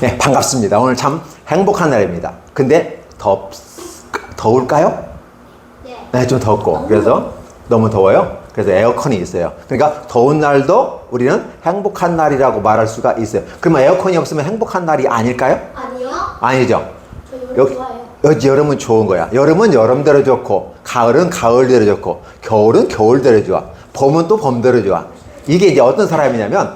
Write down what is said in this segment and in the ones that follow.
네, 반갑습니다. 오늘 참 행복한 날입니다. 근데 더울까요? 네. 네, 좀 덥고. 그래서 너무 더워요. 그래서 에어컨이 있어요. 그러니까 더운 날도 우리는 행복한 날이라고 말할 수가 있어요. 그러면 에어컨이 없으면 행복한 날이 아닐까요? 아니요. 아니죠. 저 이거 여기, 좋아해요. 여름은 좋은 거야. 여름은 여름대로 좋고, 가을은 가을대로 좋고, 겨울은 겨울대로 좋아. 봄은 또 봄대로 좋아. 이게 이제 어떤 사람이냐면,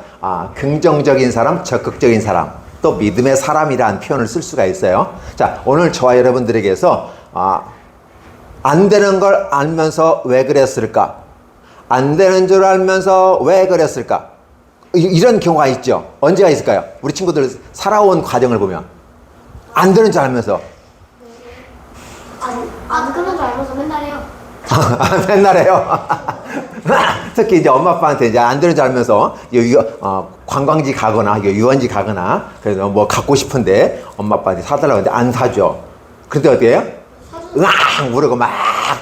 긍정적인 사람, 적극적인 사람, 또 믿음의 사람이라는 표현을 쓸 수가 있어요. 자, 오늘 저와 여러분들에게서, 안 되는 걸 알면서 왜 그랬을까? 안 되는 줄 알면서 왜 그랬을까? 이런 경우가 있죠. 언제가 있을까요? 우리 친구들 살아온 과정을 보면. 안 되는 줄 알면서. 안 그런 줄 알면서 맨날 해요. 맨날 해요. 특히 이제 엄마 아빠한테 이제 안 되는 줄 알면서 관광지 가거나 유원지 가거나 그래서 뭐 갖고 싶은데 엄마 아빠한테 사달라고 하는데 안 사줘. 그런데 어떻게 해요? 으악 모르고 막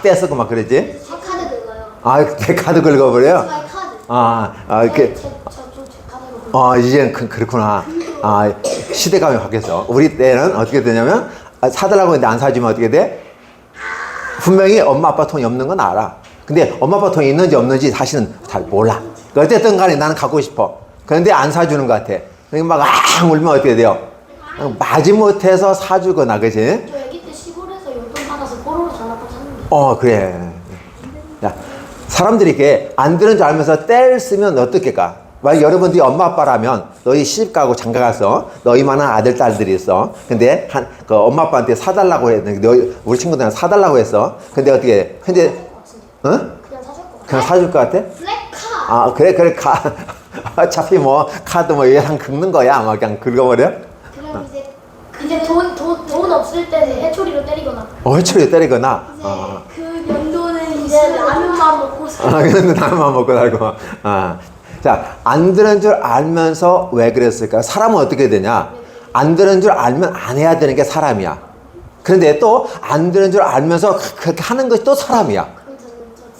떼쓰고 막 그러지? 제 카드 긁어요. 내 카드 긁어버려요? 저의 카드. 이렇게. 제 카드로 긁어요. 이제는 그렇구나. 시대감이 바뀌었어. 우리 때는 어떻게 되냐면 사달라고 했는데 안 사주면 어떻게 돼? 분명히 엄마 아빠 돈이 없는 건 알아. 근데 엄마 아빠 돈이 있는지 없는지 사실은 잘 몰라. 어쨌든 간에 나는 갖고 싶어. 그런데 안 사주는 것 같아. 그러니까 막 울면 어떻게 돼요? 마지못해서 사주거나, 그치? 저 애기 때 시골에서 용돈 받아서 뽀로로 전화번 샀는데. 그래. 야, 사람들이 이렇게 안 되는 줄 알면서 떼를 쓰면 어떻게까? 만약 여러분들이 엄마 아빠라면 너희 시집가고 장가가서 너희만한 아들 딸들이 있어. 근데 그 엄마 아빠한테 사달라고 했는데 우리 친구들한테 사달라고 했어. 근데 어떻게 해? 근데 그냥 사줄 거 같아. 그냥 사줄 것 같아? 블랙카. 그래 어차피 뭐 카드 뭐 예상 긁는 거야. 아마 그냥 긁어버려. 그럼 이제 돈 없을 때는 해초리로 때리거나. 회초리 때리거나. 이제 그 연도는 이제 라면만 먹고 살고. 그런데 나만 먹고 살고. 자, 안 되는 줄 알면서 왜 그랬을까? 사람은 어떻게 되냐? 안 되는 줄 알면 안 해야 되는 게 사람이야. 그런데 또 안 되는 줄 알면서 그렇게 하는 것이 또 사람이야.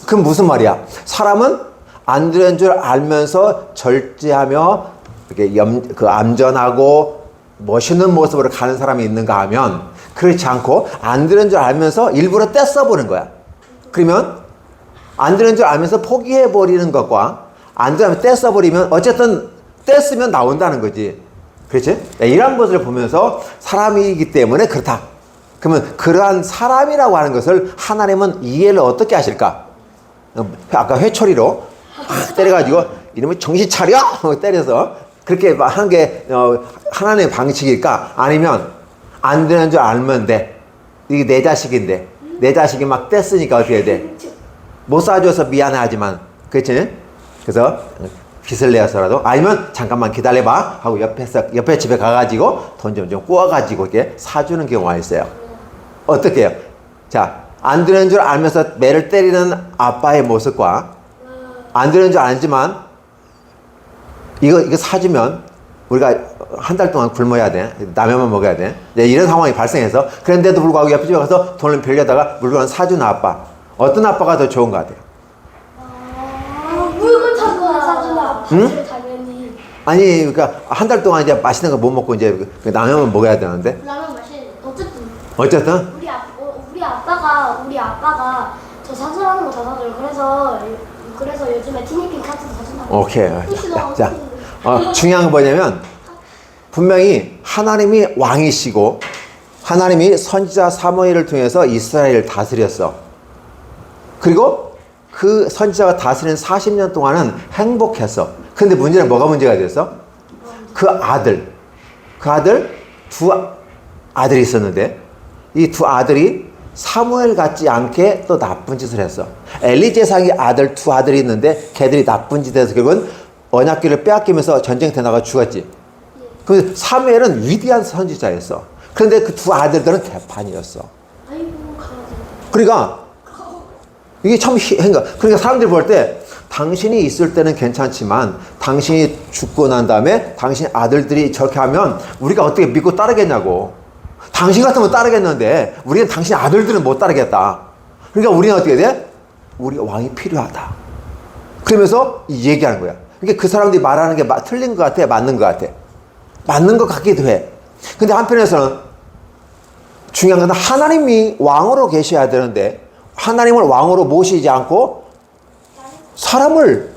그럼 무슨 말이야? 사람은 안 되는 줄 알면서 절제하며 이렇게 암전하고 멋있는 모습으로 가는 사람이 있는가 하면 그렇지 않고 안 되는 줄 알면서 일부러 떼써보는 거야. 그러면 안 되는 줄 알면서 포기해버리는 것과 안 되면 떼써버리면 어쨌든 떼쓰면 나온다는 거지. 그렇지? 이런 것을 보면서 사람이기 때문에 그렇다. 그러면 그러한 사람이라고 하는 것을 하나님은 이해를 어떻게 하실까? 아까 회초리로 막 때려가지고 이러면 정신 차려! 때려서 그렇게 하는 게 하나님의 방식일까? 아니면 안 되는 줄 알면 돼. 이게 내 자식인데 내 자식이 막 떼쓰니까 어떻게 돼? 못 사줘서 미안하지만 그렇지? 그래서 빚을 내서라도 아니면 잠깐만 기다려봐 하고 옆에 집에 가가지고 돈 좀 구워가지고 이렇게 사주는 경우가 있어요. 어떻게 해요? 자, 안 되는 줄 알면서 매를 때리는 아빠의 모습과 안 되는 줄 알지만 이거 사주면 우리가 한 달 동안 굶어야 돼. 라면만 먹어야 돼. 이런 상황이 발생해서 그런데도 불구하고 옆에 집에 가서 돈을 빌려다가 물건을 사주는 아빠. 어떤 아빠가 더 좋은 것 같아요? 물건 사주는 아빠를 당연히. 아니, 그러니까 한 달 동안 이제 맛있는 거 못 먹고 이제 라면만 먹어야 되는데. 라면 어쨌든 어쨌든 우리 아빠가 저 사주라는 거 다 사줘요. 그래서 요즘에 티니핑 카드도 사준다고. 오케이. 자, 중요한 건 뭐냐면 분명히 하나님이 왕이시고 하나님이 선지자 사무엘을 통해서 이스라엘을 다스렸어. 그리고 그 선지자가 다스린 40년 동안은 행복했어. 근데 문제는 뭐가 문제가 됐어? 그 아들 두 아들이 있었는데 이 두 아들이 사무엘 같지 않게 또 나쁜 짓을 했어. 엘리 제사장의 아들 두 아들이 있는데 걔들이 나쁜 짓을 해서 결국은 언약궤를 빼앗기면서 전쟁터에 나가 죽었지. 그 사무엘은 위대한 선지자였어. 그런데 그 두 아들들은 개판이었어. 아이고 강아지. 그러니까 이게 참 그러니까 사람들이 볼 때 당신이 있을 때는 괜찮지만 당신이 죽고 난 다음에 당신 아들들이 저렇게 하면 우리가 어떻게 믿고 따르겠냐고. 당신 같으면 따르겠는데 우리는 당신 아들들은 못 따르겠다. 그러니까 우리는 어떻게 돼? 우리 왕이 필요하다. 그러면서 얘기하는 거야. 그러니까 그 사람들이 말하는 게 틀린 것 같아? 맞는 것 같아? 맞는 것 같기도 해. 근데 한편에서는 중요한 건 하나님이 왕으로 계셔야 되는데 하나님을 왕으로 모시지 않고 사람을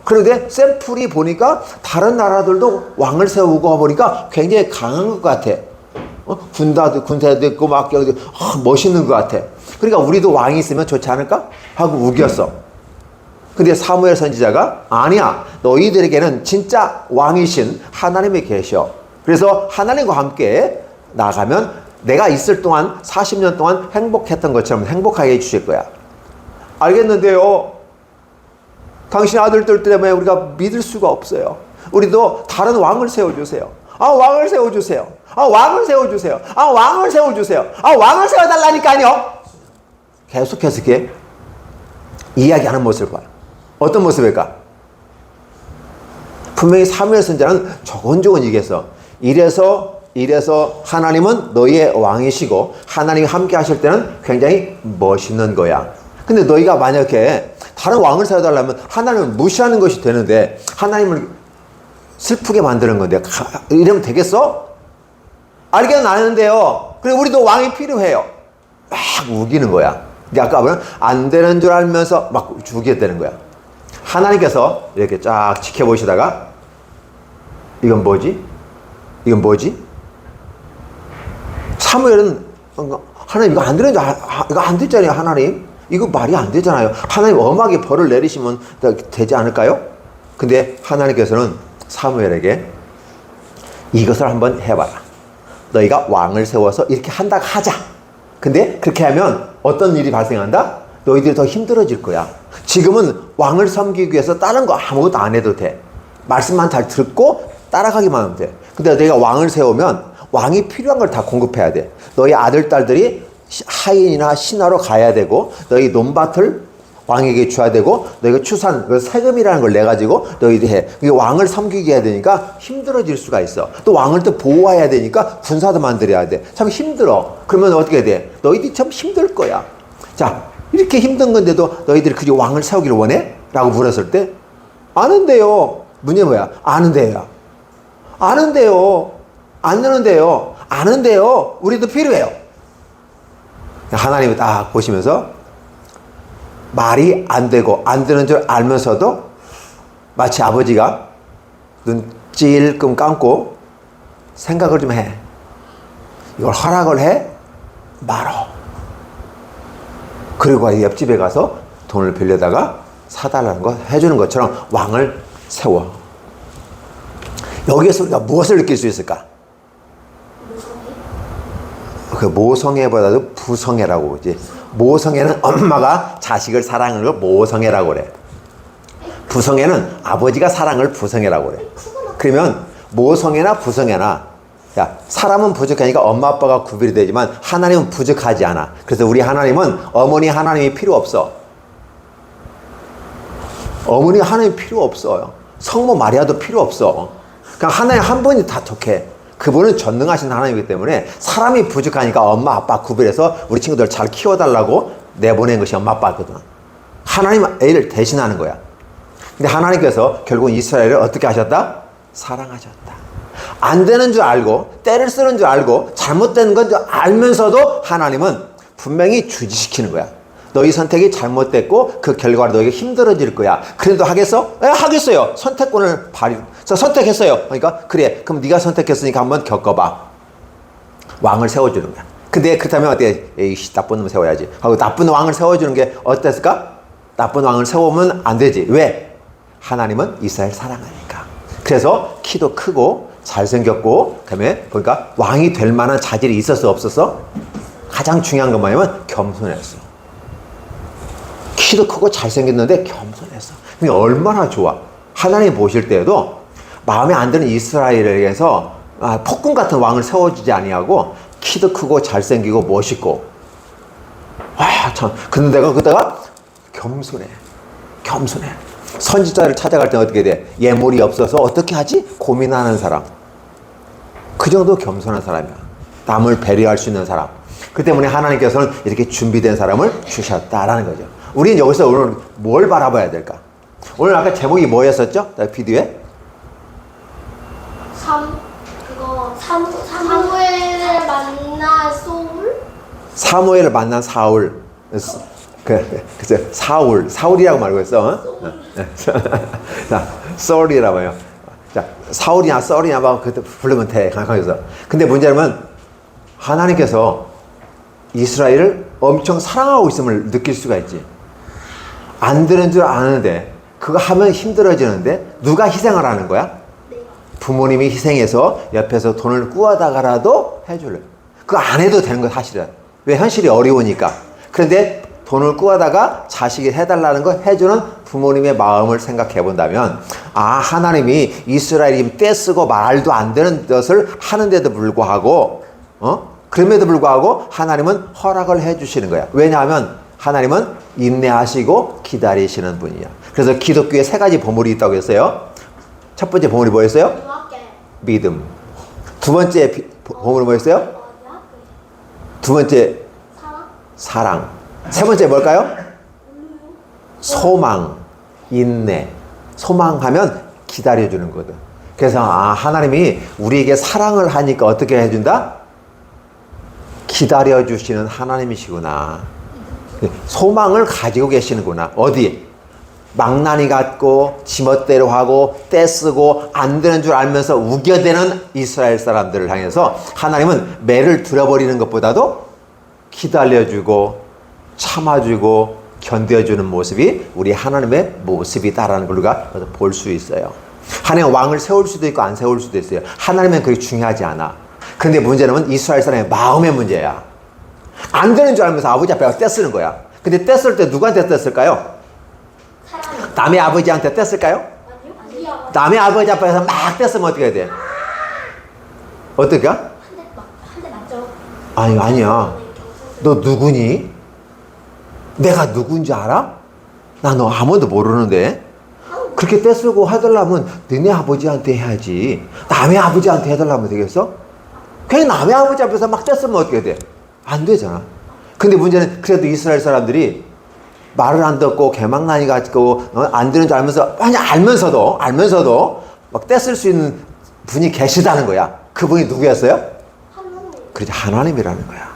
그런데 샘플이 보니까 다른 나라들도 왕을 세우고 보니까 굉장히 강한 것 같아. 군대도 있고 막 멋있는 것 같아. 그러니까 우리도 왕이 있으면 좋지 않을까? 하고 우겼어. 근데 사무엘 선지자가 아니야. 너희들에게는 진짜 왕이신 하나님이 계셔. 그래서 하나님과 함께 나가면 내가 있을 동안 40년 동안 행복했던 것처럼 행복하게 해주실 거야. 알겠는데요. 당신 아들들 때문에 우리가 믿을 수가 없어요. 우리도 다른 왕을 세워주세요. 왕을 세워주세요. 왕을 세워주세요. 왕을 세워주세요. 왕을 세워달라니까요. 계속해서 이렇게 이야기하는 모습을 봐요. 어떤 모습일까? 분명히 사무엘 선지자는 조곤조곤 얘기했어. 이래서 하나님은 너희의 왕이시고 하나님이 함께 하실 때는 굉장히 멋있는 거야. 근데 너희가 만약에 다른 왕을 세워달라면 하나님을 무시하는 것이 되는데 하나님을 슬프게 만드는 건데 이러면 되겠어? 알게는 아는데요. 그래 우리도 왕이 필요해요. 막 우기는 거야. 아까 보면 안 되는 줄 알면서 막 우기게 되는 거야. 하나님께서 이렇게 쫙 지켜보시다가 이건 뭐지? 이건 뭐지? 사무엘은 하나님 이거 안 되는 줄 이거 안 됐잖아요. 하나님 이거 말이 안 되잖아요. 하나님 엄하게 벌을 내리시면 되지 않을까요? 근데 하나님께서는 사무엘에게 이것을 한번 해봐라. 너희가 왕을 세워서 이렇게 하자. 근데 그렇게 하면 어떤 일이 발생한다? 너희들이 더 힘들어질 거야. 지금은 왕을 섬기기 위해서 다른 거 아무것도 안 해도 돼. 말씀만 잘 듣고 따라가기만 하면 돼. 근데 너희가 왕을 세우면 왕이 필요한 걸 다 공급해야 돼. 너희 아들, 딸들이 하인이나 신하로 가야 되고 너희 논밭을 왕에게 줘야 되고 너희가 추산, 세금이라는 걸 내가지고 너희들이 해. 왕을 섬기게 해야 되니까 힘들어질 수가 있어. 또 왕을 또 보호해야 되니까 군사도 만들어야 돼. 참 힘들어. 그러면 어떻게 돼? 너희들이 참 힘들 거야. 자, 이렇게 힘든 건데도 너희들이 그저 왕을 세우기를 원해? 라고 물었을 때 아는데요. 문제 뭐야? 아는데요. 아는데요. 안 되는데요. 아는데요. 우리도 필요해요. 하나님이 딱 보시면서 말이 안 되고 안 되는 줄 알면서도 마치 아버지가 눈 찔끔 감고 생각을 좀 해. 이걸 허락을 해? 말어. 그리고 옆집에 가서 돈을 빌려다가 사달라는 거 해주는 것처럼 왕을 세워. 여기에서 우리가 무엇을 느낄 수 있을까? 그 모성애보다도 부성애라고 그러지. 모성애는 엄마가 자식을 사랑하는 걸 모성애라고 그래. 부성애는 아버지가 사랑을 부성애라고 그래. 그러면 모성애나 부성애나 야, 사람은 부족하니까 엄마 아빠가 구별이 되지만 하나님은 부족하지 않아. 그래서 우리 하나님은 어머니 하나님이 필요 없어. 어머니 하나님이 필요 없어요. 성모 마리아도 필요 없어. 그냥 하나님 한 분이 다 좋게. 그분은 전능하신 하나님이기 때문에 사람이 부족하니까 엄마 아빠 구별해서 우리 친구들 잘 키워달라고 내보낸 것이 엄마 아빠거든. 하나님 애를 대신하는 거야. 근데 하나님께서 결국은 이스라엘을 어떻게 하셨다? 사랑하셨다. 안 되는 줄 알고 때를 쓰는 줄 알고 잘못된 건 줄 알면서도 하나님은 분명히 주지시키는 거야. 너희 선택이 잘못됐고 그 결과로 너희가 힘들어질 거야. 그래도 하겠어? 하겠어요. 선택권을 자, 선택했어요. 그러니까 그래. 그럼 네가 선택했으니까 한번 겪어봐. 왕을 세워주는 거야. 근데 그렇다면 어때? 에이씨, 나쁜 놈 세워야지 하고 나쁜 왕을 세워주는 게 어땠을까? 나쁜 왕을 세우면 안 되지. 왜? 하나님은 이스라엘 사랑하니까. 그래서 키도 크고 잘생겼고 그다음에 보니까 왕이 될 만한 자질이 있었어 없었어? 가장 중요한 건 뭐냐면 겸손했어. 키도 크고 잘생겼는데 겸손했어. 그러니까 얼마나 좋아. 하나님 보실 때에도 마음에 안 드는 이스라엘에 의해서 폭군 같은 왕을 세워주지 아니하고 키도 크고 잘생기고 멋있고 참. 근데 그때가 겸손해. 선지자를 찾아갈 때 어떻게 돼? 예물이 없어서 어떻게 하지? 고민하는 사람. 그 정도 겸손한 사람이야. 남을 배려할 수 있는 사람. 그 때문에 하나님께서는 이렇게 준비된 사람을 주셨다라는 거죠. 우리는 여기서 오늘 뭘 바라봐야 될까? 오늘 아까 제목이 뭐였었죠? 비디오에? 사무엘을 만나 소울? 사무엘을 만난 사울. 그죠? 사울이라고 말고 했어. 자, 썰이라고 해요. 자, 사울이나 썰이나 막 그때 부르면 돼. 강하게서. 근데 문제는 하나님께서 이스라엘을 엄청 사랑하고 있음을 느낄 수가 있지. 안 되는 줄 아는데 그거 하면 힘들어지는데 누가 희생을 하는 거야? 부모님이 희생해서 옆에서 돈을 구하다가라도 해줄래. 그거 안 해도 되는 거야 사실은. 왜? 현실이 어려우니까. 그런데 돈을 구하다가 자식이 해달라는 거 해주는 부모님의 마음을 생각해 본다면, 아, 하나님이 이스라엘이 떼쓰고 말도 안 되는 것을 하는데도 불구하고, 그럼에도 불구하고 하나님은 허락을 해 주시는 거야. 왜냐하면 하나님은 인내하시고 기다리시는 분이야. 그래서 기독교에 세 가지 보물이 있다고 했어요. 첫 번째 보물이 뭐였어요? 믿음. 두 번째 보물은 뭐였어요? 두 번째 사랑. 세 번째 뭘까요? 소망, 인내. 소망하면 기다려주는 거거든. 그래서 하나님이 우리에게 사랑을 하니까 어떻게 해준다? 기다려주시는 하나님이시구나. 소망을 가지고 계시는구나. 어디? 망나니 같고 지멋대로 하고 떼쓰고 안 되는 줄 알면서 우겨대는 이스라엘 사람들을 향해서 하나님은 매를 들어버리는 것보다도 기다려주고 참아주고 견뎌주는 모습이 우리 하나님의 모습이다라는 걸 우리가 볼 수 있어요. 하나님 왕을 세울 수도 있고 안 세울 수도 있어요. 하나님은 그게 중요하지 않아. 그런데 문제는 이스라엘 사람의 마음의 문제야. 안 되는 줄 알면서 아버지 앞에 떼쓰는 거야. 근데 떼쓸 때 누구한테 떼쓸까요? 남의 아버지한테 떼쓸까요? 남의 아버지 앞에서 막 떼쓰면 어떻게 해야 돼? 어떨까? 한 대 맞죠? 아니야. 너 누구니? 내가 누군지 알아? 나 너 아무도 모르는데. 그렇게 떼쓰고 해달라면 너네 아버지한테 해야지. 남의 아버지한테 해달라면 되겠어? 그냥 남의 아버지 앞에서 막 떼쓰면 어떻게 돼? 안 되잖아. 근데 문제는 그래도 이스라엘 사람들이 말을 안 듣고 개망나니 같고 안 되는 줄 알면서 알면서도 막 떼쓸 수 있는 분이 계시다는 거야. 그분이 누구였어요? 그렇지, 하나님이라는 거야.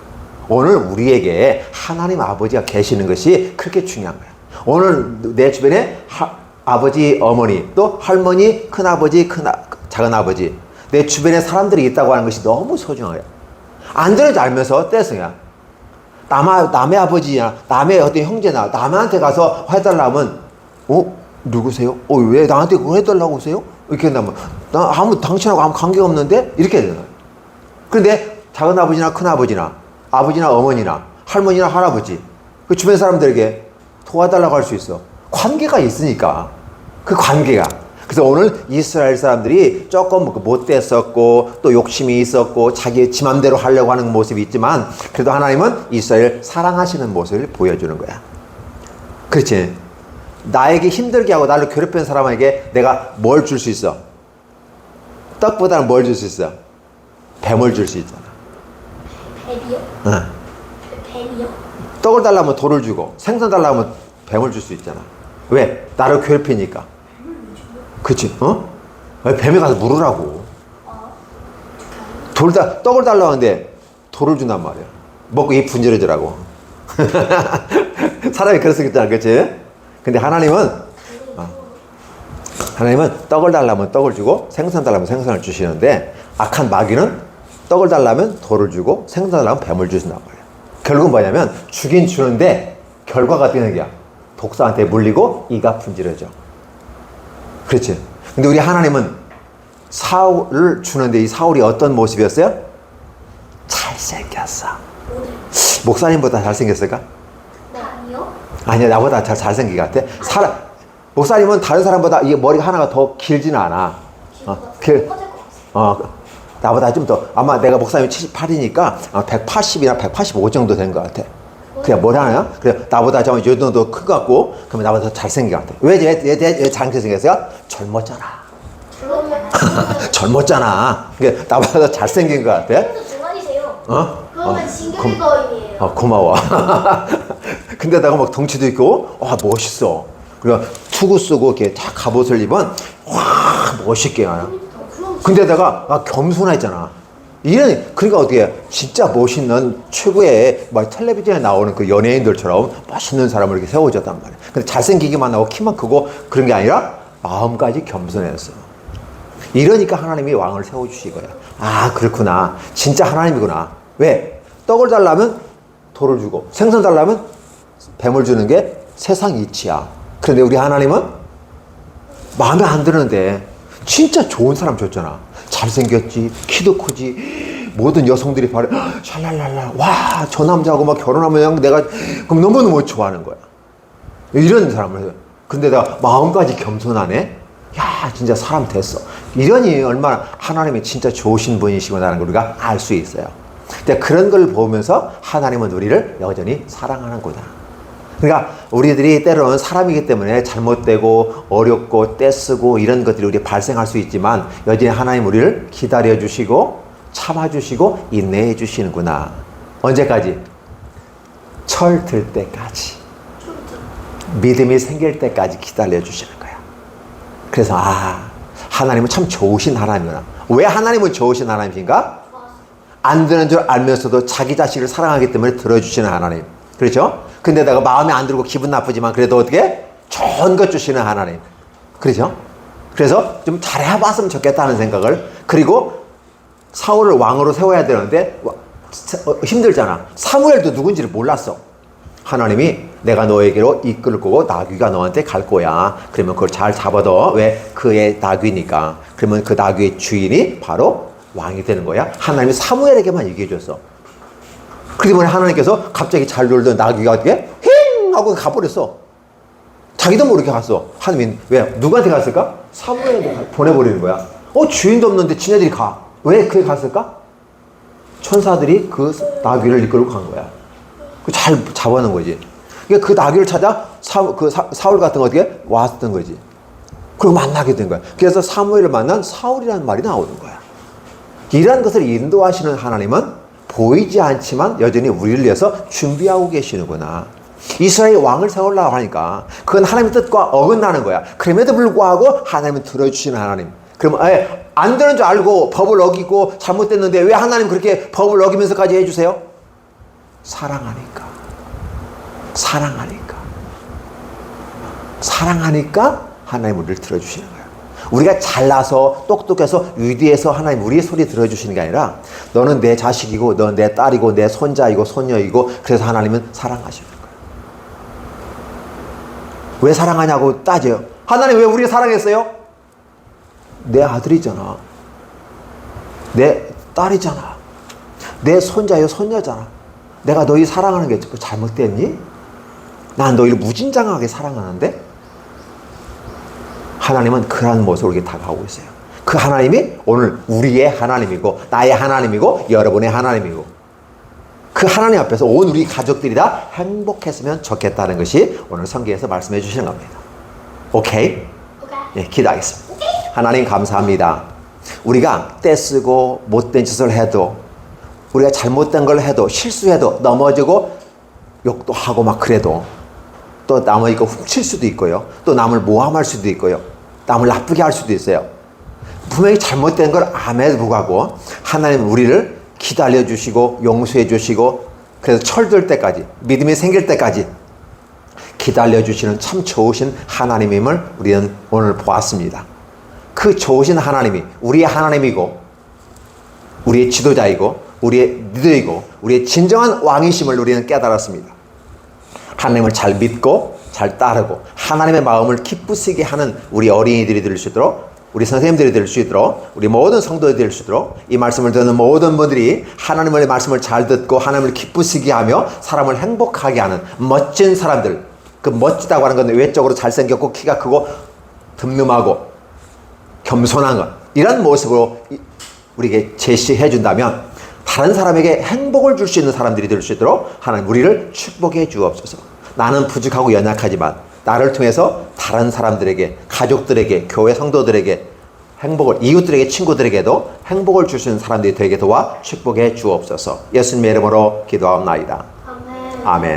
오늘 우리에게 하나님 아버지가 계시는 것이 그렇게 중요한 거야. 오늘 내 주변에 아버지, 어머니, 또 할머니, 큰아버지, 작은아버지, 내 주변에 사람들이 있다고 하는 것이 너무 소중해요. 안 되는 줄 알면서 떼쓰냐. 남의 아버지냐, 남의 어떤 형제나, 남한테 가서 해달라면, 누구세요? 왜 나한테 그거 해달라고 하세요? 이렇게 한다면, 당신하고 아무 관계가 없는데? 이렇게 되는 거예요. 그런데 작은 아버지나 큰 아버지나, 아버지나 어머니나, 할머니나 할아버지, 그 주변 사람들에게 도와달라고 할 수 있어. 관계가 있으니까. 그 관계가. 그래서 오늘 이스라엘 사람들이 조금 못됐었고 또 욕심이 있었고 자기 지 맘대로 하려고 하는 모습이 있지만 그래도 하나님은 이스라엘 사랑하시는 모습을 보여주는 거야. 그렇지? 나에게 힘들게 하고 나를 괴롭히는 사람에게 내가 뭘 줄 수 있어? 떡보다는 뭘 줄 수 있어? 뱀을 줄 수 있잖아. 뱀이요? 응. 뱀이요? 떡을 달라면 돌을 주고 생선 달라면 뱀을 줄 수 있잖아. 왜? 나를 괴롭히니까. 그치? 뱀에 가서 물으라고. 떡을 달라고 하는데 돌을 준단 말이야. 먹고 입 분질러주라고. 사람이 그럴 수 있잖아. 그치? 근데 하나님은 떡을 달라면 떡을 주고 생선 달라면 생선을 주시는데 악한 마귀는 떡을 달라면 돌을 주고 생선 달라면 뱀을 주신단 말이야. 결국은 뭐냐면 주긴 주는데 결과가 어떻게 되는 거야? 독사한테 물리고 이가 분질러져. 그렇지. 근데 우리 하나님은 사울을 주는데 이 사울이 어떤 모습이었어요? 잘생겼어. 목사님보다 잘생겼을까? 아니요. 아니야, 나보다 잘생긴 것 같아. 목사님은 다른 사람보다 이 머리가 하나가 더 길지는 않아. 나보다 좀 더, 아마 내가 목사님 78이니까 180이나 185 정도 된 것 같아. 그냥 뭘 하나요? 그래, 나보다 좀 요 정도 큰 것 같고, 그러면 나보다 더 잘생긴 것 같아. 왜 잘생겼게 생겼어요? 젊었잖아. 젊었잖아. 그러니까 나보다 더 잘생긴 것 같아. 동안이세요. 그러면 진격의 거인이에요. 고마워. 근데다가 막 덩치도 있고, 멋있어. 그리고 투구 쓰고 이렇게 딱 갑옷을 입은, 멋있게 하나. 근데다가 겸손했잖아. 그러니까 어떻게 진짜 멋있는 최고의 막 텔레비전에 나오는 그 연예인들처럼 멋있는 사람을 이렇게 세워줬단 말이에요. 근데 잘생기기만 하고 키만 크고 그런 게 아니라 마음까지 겸손했어. 이러니까 하나님이 왕을 세워주신 거야. 아, 그렇구나. 진짜 하나님이구나. 왜? 떡을 달라면 돌을 주고 생선 달라면 뱀을 주는 게 세상 이치야. 그런데 우리 하나님은 마음에 안 드는데 진짜 좋은 사람 줬잖아. 잘생겼지, 키도 크지, 모든 여성들이 바로 샬랄랄라, 와, 저 남자하고 막 결혼하면 내가 그럼 너무너무 좋아하는 거야. 이런 사람을 해서. 근데 내가 마음까지 겸손하네? 야, 진짜 사람 됐어. 이러니 얼마나 하나님이 진짜 좋으신 분이시구나라는 걸 우리가 알 수 있어요. 근데 그런 걸 보면서 하나님은 우리를 여전히 사랑하는구나. 그러니까 우리들이 때로는 사람이기 때문에 잘못되고 어렵고 떼쓰고 이런 것들이 우리 발생할 수 있지만 여전히 하나님 우리를 기다려주시고 참아주시고 인내해 주시는구나. 언제까지? 철 들 때까지. 믿음이 생길 때까지 기다려 주시는 거야. 그래서 하나님은 참 좋으신 하나님이구나. 왜 하나님은 좋으신 하나님인가? 안 되는 줄 알면서도 자기 자식을 사랑하기 때문에 들어주시는 하나님. 그렇죠? 근데 내가 마음에 안 들고 기분 나쁘지만 그래도 어떻게? 좋은 것 주시는 하나님. 그렇죠? 그래서 좀 잘해봤으면 좋겠다는 생각을. 그리고 사울을 왕으로 세워야 되는데 힘들잖아. 사무엘도 누군지를 몰랐어. 하나님이 내가 너에게로 이끌 거고 나귀가 너한테 갈 거야. 그러면 그걸 잘 잡아둬. 왜? 그의 나귀니까. 그러면 그 나귀의 주인이 바로 왕이 되는 거야. 하나님이 사무엘에게만 얘기해 줬어. 그러더니 하나님께서 갑자기 잘 놀던 나귀가 어떻게? 힝! 하고 가버렸어. 자기도 모르게 갔어. 하나님이 왜? 누구한테 갔을까? 사무엘한테 보내버리는 거야. 주인도 없는데 지네들이 가. 왜 그게 갔을까? 천사들이 그 나귀를 이끌고 간 거야. 잘 잡아놓은 거지. 그러니까 그 나귀를 찾아 사울 같은 거 어떻게? 왔던 거지. 그리고 만나게 된 거야. 그래서 사무엘을 만난 사울이라는 말이 나오는 거야. 이러한 것을 인도하시는 하나님은 보이지 않지만 여전히 우리를 위해서 준비하고 계시는구나. 이스라엘 왕을 세우려고 하니까 그건 하나님의 뜻과 어긋나는 거야. 그럼에도 불구하고 하나님은 들어주시는 하나님. 그러면 안 되는 줄 알고 법을 어기고 잘못됐는데 왜 하나님 그렇게 법을 어기면서까지 해주세요? 사랑하니까. 사랑하니까 하나님 우리를 들어주시는 거야. 우리가 잘나서 똑똑해서 위대해서 하나님 우리의 소리 들어주시는 게 아니라 너는 내 자식이고 넌 내 딸이고 내 손자이고 손녀이고 그래서 하나님은 사랑하시는 거야. 왜 사랑하냐고 따져요. 하나님 왜 우리를 사랑했어요? 내 아들이잖아. 내 딸이잖아. 내 손자요 손녀잖아. 내가 너희 사랑하는 게 잘못됐니? 난 너희를 무진장하게 사랑하는데? 하나님은 그러한 모습으로 이렇게 다가오고 있어요. 그 하나님이 오늘 우리의 하나님이고 나의 하나님이고 여러분의 하나님이고 그 하나님 앞에서 온 우리 가족들이 다 행복했으면 좋겠다는 것이 오늘 성경에서 말씀해 주시는 겁니다. 오케이? 예, 기도하겠습니다. 하나님 감사합니다. 우리가 떼쓰고 못된 짓을 해도 우리가 잘못된 걸 해도 실수해도 넘어지고 욕도 하고 막 그래도 또 남을 이거 훔칠 수도 있고요. 또 남을 모함할 수도 있고요. 남을 나쁘게 할 수도 있어요. 분명히 잘못된 걸 암에도 불구하고 하나님 우리를 기다려 주시고 용서해 주시고 그래서 철들 때까지 믿음이 생길 때까지 기다려 주시는 참 좋으신 하나님임을 우리는 오늘 보았습니다. 그 좋으신 하나님이 우리의 하나님이고 우리의 지도자이고 우리의 리더이고 우리의 진정한 왕이심을 우리는 깨달았습니다. 하나님을 잘 믿고 잘 따르고 하나님의 마음을 기쁘시게 하는 우리 어린이들이 될 수 있도록 우리 선생님들이 될 수 있도록 우리 모든 성도들이 될 수 있도록 이 말씀을 듣는 모든 분들이 하나님의 말씀을 잘 듣고 하나님을 기쁘시게 하며 사람을 행복하게 하는 멋진 사람들. 그 멋지다고 하는 건 외적으로 잘생겼고 키가 크고 듬름하고 겸손한 것 이런 모습으로 우리에게 제시해 준다면 다른 사람에게 행복을 줄 수 있는 사람들이 될 수 있도록 하나님 우리를 축복해 주옵소서. 나는 부족하고 연약하지만 나를 통해서 다른 사람들에게 가족들에게 교회 성도들에게 행복을 이웃들에게 친구들에게도 행복을 줄 수 있는 사람들이 되게 도와 축복해 주옵소서. 예수님의 이름으로 기도하옵나이다. 아멘. 아멘.